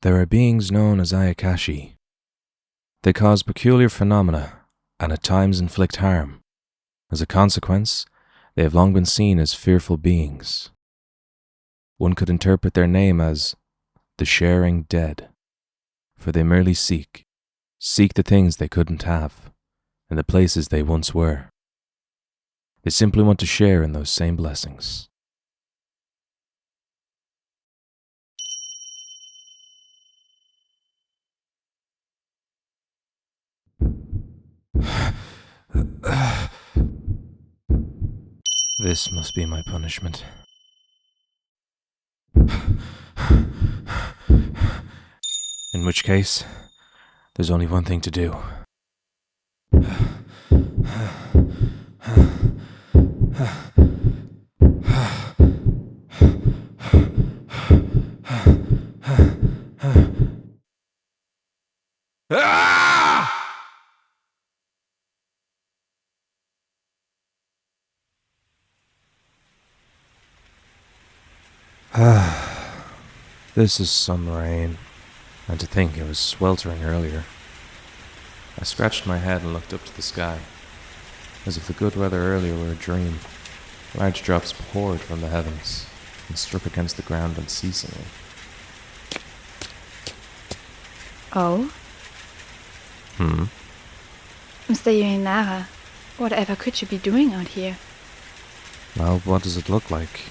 There are beings known as Ayakashi. They cause peculiar phenomena and at times inflict harm. As a consequence, they have long been seen as fearful beings. One could interpret their name as the Sharing Dead, for they merely seek the things they couldn't have, in the places they once were. They simply want to share in those same blessings. This must be my punishment. In which case, there's only one thing to do. This is some rain, and to think it was sweltering earlier. I scratched my head and looked up to the sky. As if the good weather earlier were a dream, large drops poured from the heavens and struck against the ground unceasingly. Oh? Mr. Yoinara, whatever could you be doing out here? Well, what does it look like?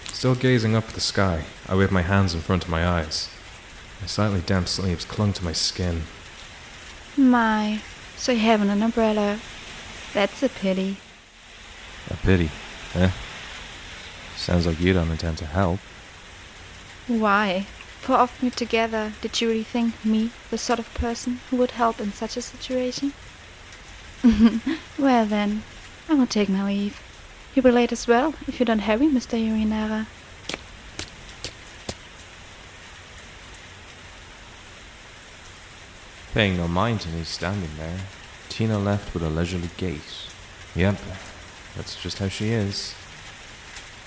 Still gazing up at the sky, I waved my hands in front of my eyes. My slightly damp sleeves clung to my skin. My, so you haven't an umbrella. That's a pity. A pity, eh? Sounds like you don't intend to help. Why? For often together, did you really think me the sort of person who would help in such a situation? Well then, I will take my leave. You will late as well, if you don't hurry, Mr. Yoinara. Paying no mind to me standing there, Tina left with a leisurely gait. Yep, that's just how she is.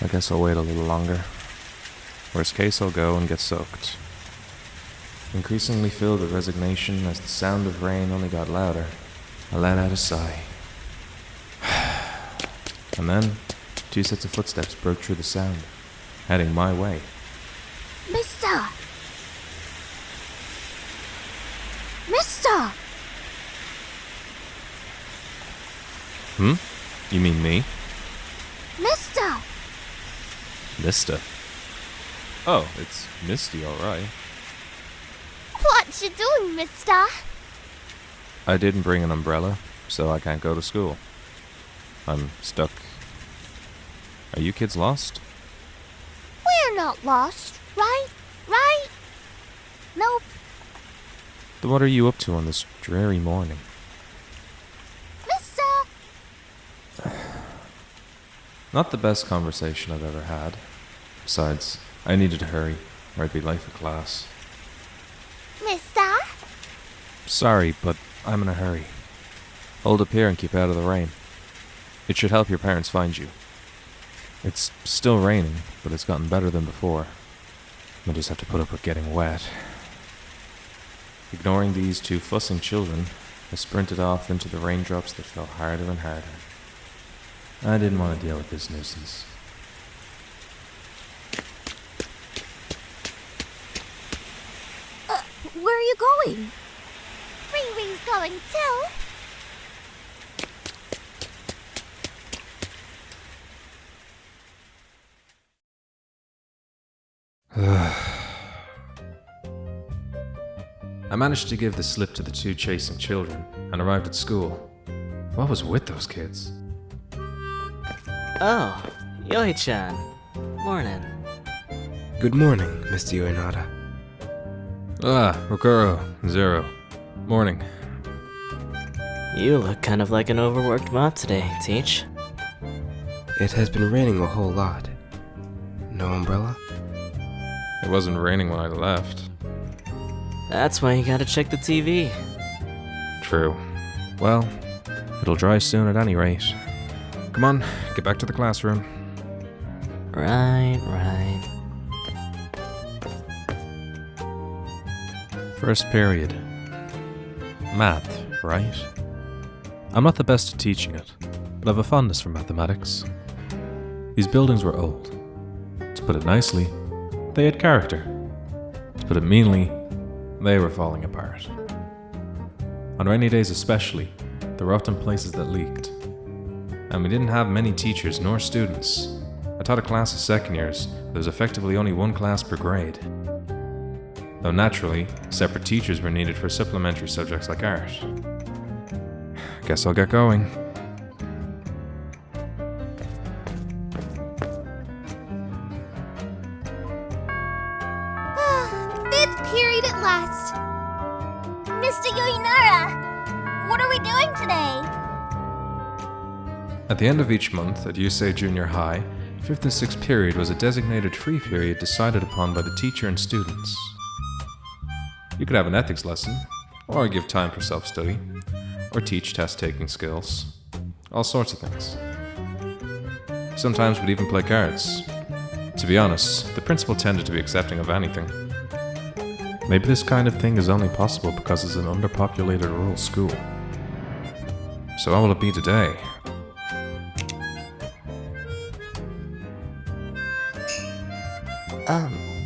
I guess I'll wait a little longer. Worst case, I'll go and get soaked. Increasingly filled with resignation as the sound of rain only got louder, I let out a sigh. And then, 2 sets of footsteps broke through the sound, heading my way. Mister! You mean me? Mister! Mista? Oh, it's Misty, alright. What you doing, mister? I didn't bring an umbrella, so I can't go to school. I'm stuck. Are you kids lost? We're not lost, right? Nope. Then what are you up to on this dreary morning? Mister! Not the best conversation I've ever had. Besides, I needed to hurry, or I'd be late for class. Mister? Sorry, but I'm in a hurry. Hold up here and keep out of the rain. It should help your parents find you. It's still raining, but it's gotten better than before. I just have to put up with getting wet. Ignoring these 2 fussing children, I sprinted off into the raindrops that fell harder and harder. I didn't want to deal with this nuisance. Where are you going? Riri's going too. I managed to give the slip to the 2 chasing children and arrived at school. What was with those kids? Oh, Yoi-chan. Morning. Good morning, Mr. Yoinara. Rokuro, Zero. Morning. You look kind of like an overworked moth today, Teach. It has been raining a whole lot. No umbrella? It wasn't raining when I left. That's why you gotta check the TV. True. Well, it'll dry soon at any rate. Come on, get back to the classroom. Right. First period. Math, right? I'm not the best at teaching it, but I have a fondness for mathematics. These buildings were old. To put it nicely, they had character. To put it meanly, they were falling apart. On rainy days especially, there were often places that leaked. And we didn't have many teachers nor students. I taught a class of second years, there was effectively only one class per grade. Though naturally, separate teachers were needed for supplementary subjects like art. Guess I'll get going. Fifth period at last. Mr. Yoinara, what are we doing today? At the end of each month at Yusei Junior High, 5th and 6th period was a designated free period decided upon by the teacher and students. You could have an ethics lesson, or give time for self-study, or teach test-taking skills. All sorts of things. Sometimes we'd even play cards. To be honest, the principal tended to be accepting of anything. Maybe this kind of thing is only possible because it's an underpopulated rural school. So how will it be today?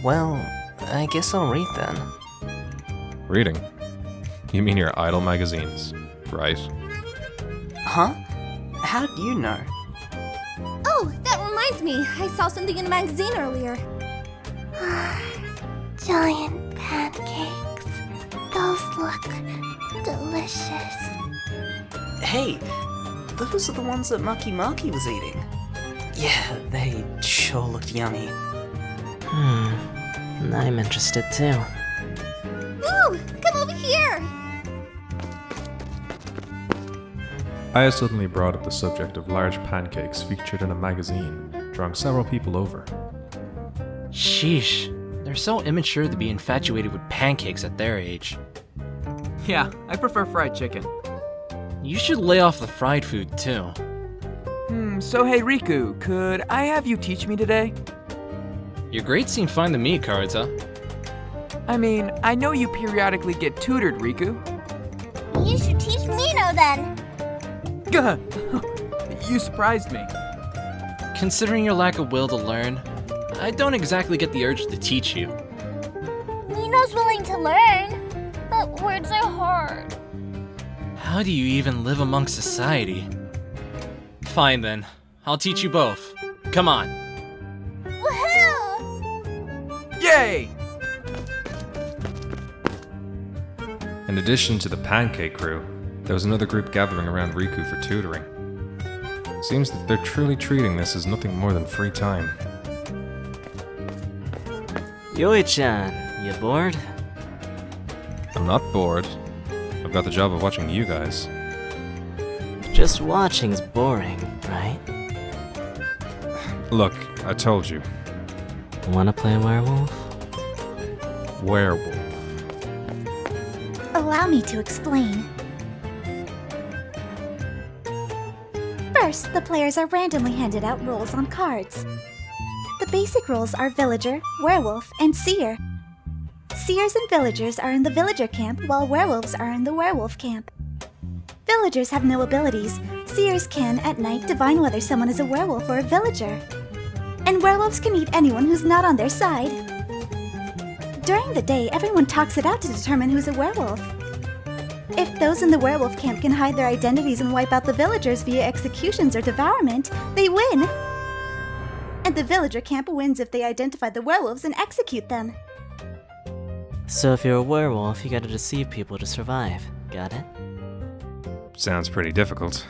Well, I guess I'll read then. Reading? You mean your idle magazines, right? Huh? How did you know? Oh, that reminds me. I saw something in a magazine earlier. Giant pancakes. Those look delicious. Hey, those are the ones that Maki was eating. Yeah, they sure looked yummy. I'm interested too. Ooh, come over here! I had suddenly brought up the subject of large pancakes featured in a magazine, drawing several people over. Sheesh, they're so immature to be infatuated with pancakes at their age. Yeah, I prefer fried chicken. You should lay off the fried food too. So hey Riku, could I have you teach me today? Your grades seem fine to me, Karuta. I mean, I know you periodically get tutored, Riku. You should teach Mino then. Gah! You surprised me. Considering your lack of will to learn, I don't exactly get the urge to teach you. Mino's willing to learn, but words are hard. How do you even live among society? Fine then, I'll teach you both. Come on. Woohoo! Yay! In addition to the pancake crew, there was another group gathering around Riku for tutoring. Seems that they're truly treating this as nothing more than free time. Yoi-chan, you bored? I'm not bored. I've got the job of watching you guys. Just watching's boring, right? Look, I told you. Wanna play werewolf? Werewolf. Allow me to explain. First, the players are randomly handed out roles on cards. The basic roles are Villager, Werewolf, and Seer. Seers and Villagers are in the Villager camp, while Werewolves are in the Werewolf camp. Villagers have no abilities. Seers can, at night, divine whether someone is a werewolf or a villager. And werewolves can eat anyone who's not on their side. During the day, everyone talks it out to determine who's a werewolf. If those in the werewolf camp can hide their identities and wipe out the villagers via executions or devourment, they win! And the villager camp wins if they identify the werewolves and execute them. So if you're a werewolf, you gotta deceive people to survive. Got it? Sounds pretty difficult.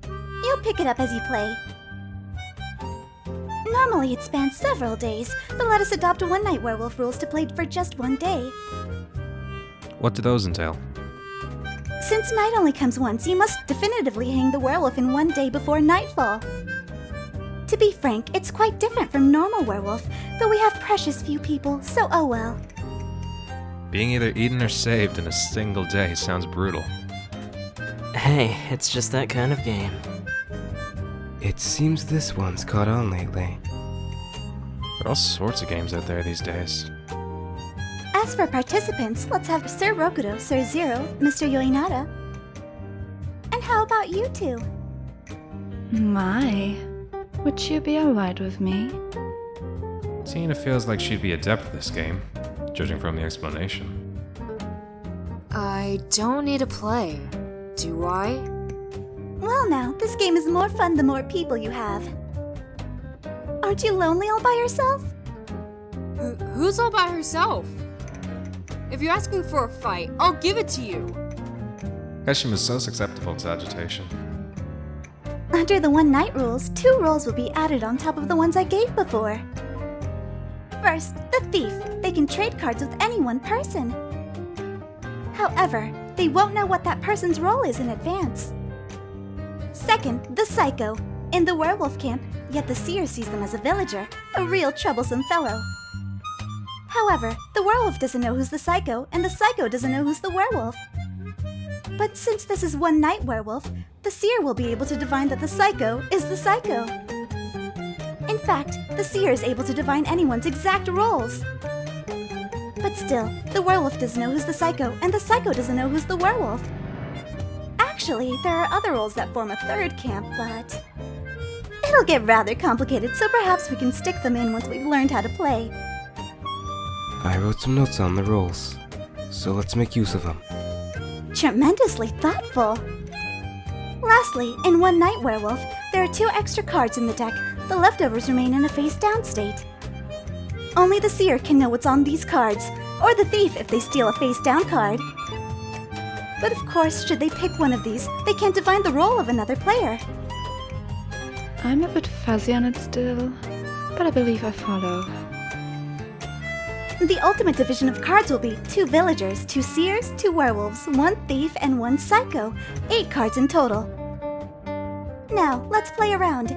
You'll pick it up as you play. Normally it spans several days, but let us adopt one-night werewolf rules to play for just one day. What do those entail? Since night only comes once, you must definitively hang the werewolf in one day before nightfall. To be frank, it's quite different from normal werewolf, but we have precious few people, so oh well. Being either eaten or saved in a single day sounds brutal. Hey, it's just that kind of game. It seems this one's caught on lately. There are all sorts of games out there these days. As for participants, let's have Sir Rokuro, Sir Zero, Mr. Yoinara. And how about you two? My, would you be alright with me? Tina feels like she'd be adept at this game, judging from the explanation. I don't need to play, do I? Well now, this game is more fun the more people you have. Aren't you lonely all by yourself? Who's all by herself? If you're asking for a fight, I'll give it to you. Kashima is so susceptible to agitation. Under the one night rules, 2 roles will be added on top of the ones I gave before. First, the thief. They can trade cards with any one person. However, they won't know what that person's role is in advance. Second, the psycho. In the werewolf camp, yet the seer sees them as a villager, a real troublesome fellow. However, the werewolf doesn't know who's the psycho, and the psycho doesn't know who's the werewolf. But since this is one night werewolf, the seer will be able to divine that the psycho is the psycho. In fact, the seer is able to divine anyone's exact roles. But still, the werewolf doesn't know who's the psycho, and the psycho doesn't know who's the werewolf. Actually, there are other roles that form a third camp, but it'll get rather complicated, so perhaps we can stick them in once we've learned how to play. I wrote some notes on the roles, so let's make use of them. Tremendously thoughtful. Lastly, in One Night Werewolf, there are 2 extra cards in the deck. The leftovers remain in a face-down state. Only the seer can know what's on these cards, or the thief if they steal a face-down card. But of course, should they pick one of these, they can't divine the role of another player. I'm a bit fuzzy on it still, but I believe I follow. The ultimate division of cards will be 2 villagers, 2 seers, 2 werewolves, 1 thief, and 1 psycho. 8 cards in total. Now, let's play around.